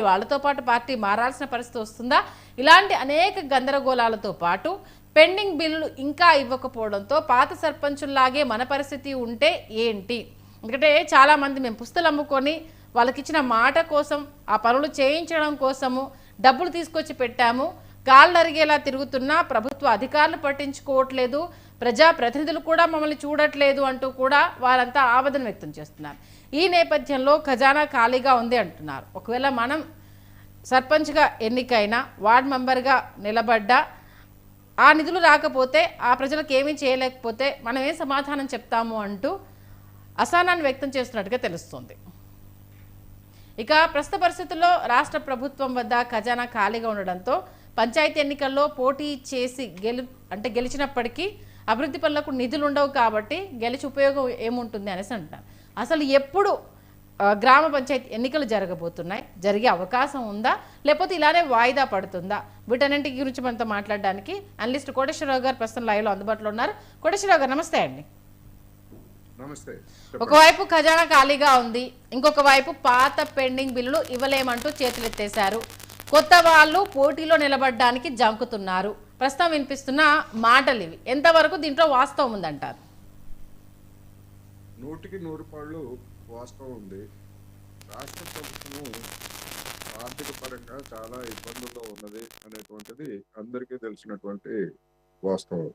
వాళ్ళతో పాటు పార్టీ మారాల్సిన పరిస్థితి వస్తుందా? ఇలాంటి అనేక గందరగోళాలతో పాటు పెండింగ్ బిల్లులు ఇంకా ఇవ్వకపోవడంతో పాత సర్పంచుల్లాగే మన పరిస్థితి ఉంటే ఏంటి? ఎందుకంటే చాలామంది మేము పుస్తలు అమ్ముకొని వాళ్ళకిచ్చిన మాట కోసం ఆ పనులు చేయించడం కోసము డబ్బులు తీసుకొచ్చి పెట్టాము, కాళ్ళు అరిగేలా తిరుగుతున్నా ప్రభుత్వ అధికారులు పట్టించుకోవట్లేదు, ప్రజాప్రతినిధులు కూడా మమ్మల్ని చూడట్లేదు అంటూ కూడా వారంతా ఆవేదన వ్యక్తం చేస్తున్నారు. ఈ నేపథ్యంలో ఖజానా ఖాళీగా ఉంది అంటున్నారు. ఒకవేళ మనం సర్పంచ్గా ఎన్నికైనా వార్డ్ మెంబర్గా నిలబడ్డా ఆ నిధులు రాకపోతే ఆ ప్రజలకు ఏమీ చేయలేకపోతే మనం ఏం సమాధానం చెప్తాము అంటూ అసహనాన్ని వ్యక్తం చేస్తున్నట్టుగా తెలుస్తోంది. ఇక ప్రస్తుత పరిస్థితుల్లో రాష్ట్ర ప్రభుత్వం వద్ద ఖజానా ఖాళీగా ఉండడంతో పంచాయతీ ఎన్నికల్లో పోటీ చేసి గెలిచినప్పటికీ అభివృద్ధి పనులకు నిధులు ఉండవు కాబట్టి గెలిచి ఉపయోగం ఏముంటుంది అనేసి అంటారు. అసలు ఎప్పుడు గ్రామ పంచాయతీ ఎన్నికలు జరగబోతున్నాయి, జరిగే అవకాశం ఉందా, లేకపోతే ఇలానే వాయిదా పడుతుందా? వీటన్నింటి గురించి మనతో మాట్లాడడానికి అనలిస్ట్ కోటేశ్వరరావు గారు ప్రస్తుతం లైవ్లో అందుబాటులో ఉన్నారు. కోటేశ్వరరావు గారు నమస్తే అండి. నమస్తే. ఒకవైపు ఖజానా ఖాళీగా ఉంది, ఇంకొక వైపు పాత పెండింగ్ బిల్లులు ఇవ్వలేమంటూ చేతులెత్తేశారు. కొత్త వాళ్ళు పోటీలో నిలబడడానికి జంకుతున్నారు. ప్రస్తుతం వినిపిస్తున్న మాటలు ఇవి. ఎంతవరకు దీంట్లో వాస్తవం ఉందంటారు? 100% వాస్తవం ఉంది. రాష్ట్ర ప్రభుత్వము ఆర్థిక పరంగా చాలా ఇబ్బందుల్లో ఉన్నది అనేటువంటిది అందరికీ తెలిసినటువంటి వాస్తవం.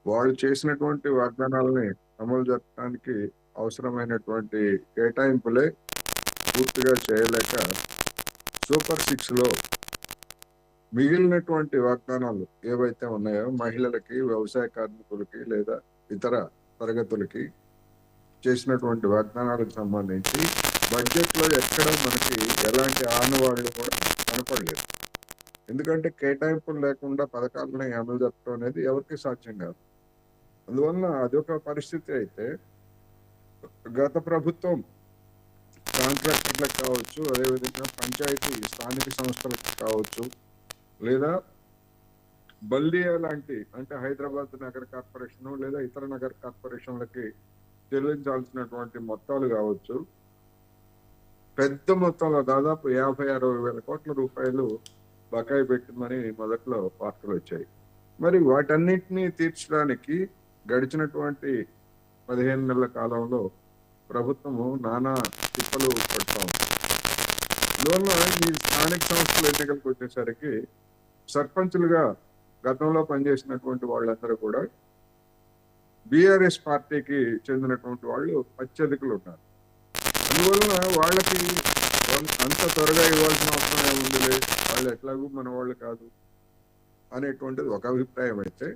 వాళ్ళు చేసినటువంటి వాగ్దానాలని అమలు జరపడానికి అవసరమైనటువంటి కేటాయింపులే పూర్తిగా చేయలేక సూపర్ 6లో మిగిలినటువంటి వాగ్దానాలు ఏవైతే ఉన్నాయో మహిళలకి, వ్యవసాయ కార్మికులకి లేదా ఇతర తరగతులకి చేసినటువంటి వాగ్దానాలకు సంబంధించి బడ్జెట్లో ఎక్కడ మనకి ఎలాంటి ఆనవాళ్లు కూడా కనపడలేదు. ఎందుకంటే కేటాయింపులు లేకుండా పథకాలని అమలు జరపడం అనేది ఎవరికి సాధ్యం కాదు. అందువలన అదొక పరిస్థితి అయితే, గత ప్రభుత్వం కాంట్రాక్టర్లకు కావచ్చు, అదేవిధంగా పంచాయతీ స్థానిక సంస్థలకు కావచ్చు, లేదా బల్దియా లాంటి అంటే హైదరాబాద్ నగర కార్పొరేషన్ లేదా ఇతర నగర కార్పొరేషన్లకి చెల్లించాల్సినటువంటి మొత్తాలు కావచ్చు, పెద్ద మొత్తంలో దాదాపు 50-60 వేల కోట్ల రూపాయలు బకాయి పెట్టిందని మొదట్లో వార్తలు వచ్చాయి. మరి వాటన్నిటినీ తీర్చడానికి గడిచినటువంటి 15 నెలల కాలంలో ప్రభుత్వము నానా తిప్పలు పడతాం. అందువల్ల ఈ స్థానిక సంస్థల ఎన్నికలకు వచ్చేసరికి సర్పంచులుగా గతంలో పనిచేసినటువంటి వాళ్ళందరూ కూడా బీఆర్ఎస్ పార్టీకి చెందినటువంటి వాళ్ళు అత్యధికులు ఉన్నారు. అందువలన వాళ్ళకి అంత త్వరగా ఇవ్వాల్సిన అవసరం ఏముందిలే, వాళ్ళు ఎట్లాగూ మన వాళ్ళు కాదు అనేటువంటిది ఒక అభిప్రాయం అయితే,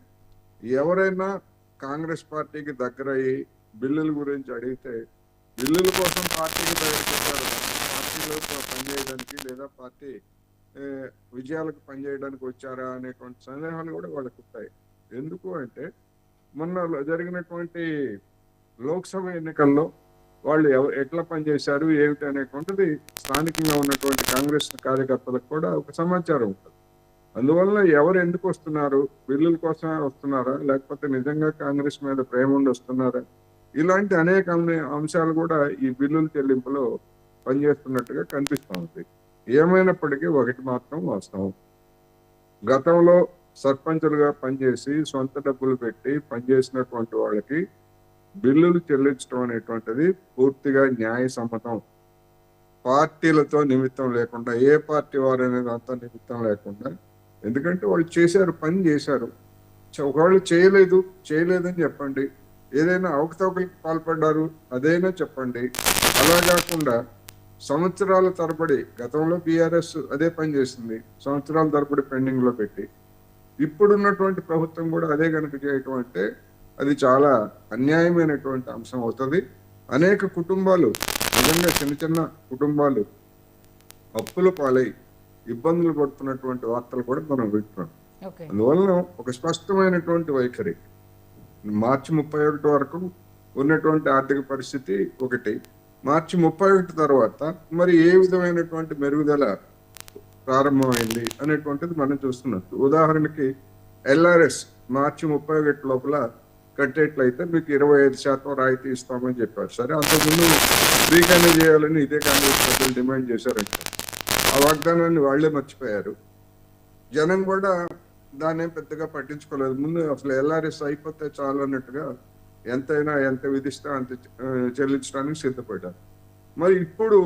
ఎవరైనా కాంగ్రెస్ పార్టీకి దగ్గరయ్యి బిల్లుల గురించి అడిగితే బిల్లుల కోసం పార్టీకి దగ్గర పార్టీలో పనిచేయడానికి లేదా పార్టీ విజయాలకు పనిచేయడానికి వచ్చారా అనేటువంటి సందేహాలు కూడా వాళ్ళకు ఉంటాయి. ఎందుకు అంటే మొన్న జరిగినటువంటి లోక్సభ ఎన్నికల్లో వాళ్ళు ఎట్లా పనిచేశారు ఏమిటి అనేటువంటిది స్థానికంగా ఉన్నటువంటి కాంగ్రెస్ కార్యకర్తలకు కూడా ఒక సమాచారం ఉంటుంది. అందువల్ల ఎవరు ఎందుకు వస్తున్నారు, బిల్లుల కోసమే వస్తున్నారా లేకపోతే నిజంగా కాంగ్రెస్ మీద ప్రేమ ఉండి వస్తున్నారా, ఇలాంటి అనేక అంశాలు కూడా ఈ బిల్లుల చెల్లింపులో పనిచేస్తున్నట్టుగా కనిపిస్తూ ఉంది. ఏమైనప్పటికీ ఒకటి మాత్రం వాస్తవం, గతంలో సర్పంచులుగా పనిచేసి సొంత డబ్బులు పెట్టి పనిచేసినటువంటి వాళ్ళకి బిల్లులు చెల్లించడం అనేటువంటిది పూర్తిగా న్యాయసమ్మతం. పార్టీలతో నిమిత్తం లేకుండా, ఏ పార్టీ వారు అనేది అంత నిమిత్తం లేకుండా, ఎందుకంటే వాళ్ళు చేశారు, పని చేశారు. ఒకవేళ చేయలేదని చెప్పండి, ఏదైనా అవకతవకలకు పాల్పడ్డారు అదైనా చెప్పండి. అలా కాకుండా సంవత్సరాల తరబడి గతంలో బీఆర్ఎస్ అదే పని చేసింది, సంవత్సరాల తరబడి పెండింగ్ లో పెట్టి, ఇప్పుడున్నటువంటి ప్రభుత్వం కూడా అదే కనుక చేయటం అంటే అది చాలా అన్యాయమైనటువంటి అంశం అవుతుంది. అనేక కుటుంబాలు, నిజంగా చిన్న చిన్న కుటుంబాలు అప్పుల పాలై ఇబ్బందులు పడుతున్నటువంటి వార్తలు కూడా మనం వింటున్నాం. అందువలన ఒక స్పష్టమైనటువంటి వైఖరి, మార్చి 31 వరకు ఉన్నటువంటి ఆర్థిక పరిస్థితి ఒకటి, మార్చి 31 తర్వాత మరి ఏ విధమైనటువంటి మెరుగుదల ప్రారంభమైంది అనేటువంటిది మనం చూస్తున్నాం. ఉదాహరణకి ఎల్ఆర్ఎస్ మార్చి 31 లోపల కట్టేట్లయితే మీకు 25% రాయితీ ఇస్తామని చెప్పారు. సరే, అంతకుముందు ఫ్రీగానే చేయాలని ఇదే కాంగ్రెస్ ప్రజలు డిమాండ్ చేశారంటే ఆ వాగ్దానాన్ని వాళ్లే మర్చిపోయారు. జనం కూడా దాన్ని పెద్దగా పట్టించుకోలేదు. ముందు అసలు ఎల్ఆర్ఎస్ అయిపోతే చాలు అన్నట్టుగా ఎంతైనా ఎంత విధిస్తే అంత చెల్లించడానికి సిద్ధపడ్డారు. మరి ఇప్పుడు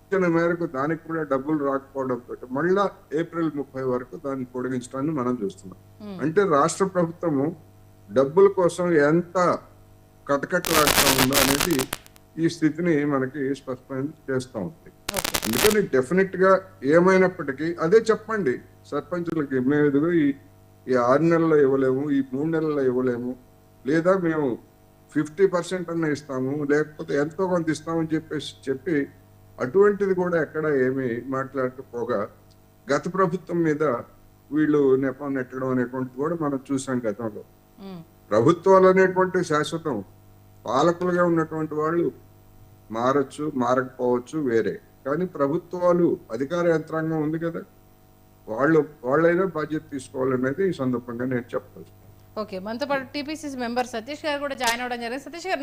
ఇచ్చిన మేరకు దానికి కూడా డబ్బులు రాకపోవడంతో మళ్ళా ఏప్రిల్ 30 వరకు దాన్ని పొడిగించడాన్ని మనం చూస్తున్నాం. అంటే రాష్ట్ర ప్రభుత్వము డబ్బుల కోసం ఎంత కటకట్లాడుతూ ఉందో అనేది ఈ స్థితిని మనకి స్పష్టం చేస్తూ ఉంది. అందుకని డెఫినెట్ గా ఏమైనప్పటికీ అదే చెప్పండి సర్పంచులకి, మేము ఎదుగు ఈ 6 నెలల్లో ఇవ్వలేము, ఈ 3 నెలల్లో ఇవ్వలేము, లేదా మేము 50% అన్న ఇస్తాము, లేకపోతే ఎంతో కొంత ఇస్తామని చెప్పి అటువంటిది కూడా ఎక్కడ ఏమి మాట్లాడకపోగా గత ప్రభుత్వం మీద వీళ్ళు నెపం నెట్టడం అనేటువంటిది కూడా మనం చూసాం గతంలో. ప్రభుత్వాలు అనేటువంటి శాశ్వతం, పాలకులుగా ఉన్నటువంటి వాళ్ళు మారచ్చు మారకపోవచ్చు వేరే, కానీ ప్రభుత్వాలు అధికార యంత్రాంగం ఉంది కదా, వాళ్ళైనా బాధ్యత తీసుకోవాలనేది ఈ సందర్భంగా నేను చెప్పాల్సి. ఓకే, మనతో పాటు టీపీసీసీ మెంబర్ సతీష్ గారు కూడా జాయిన్ అవ్వడం జరిగింది. సతీష్ గారు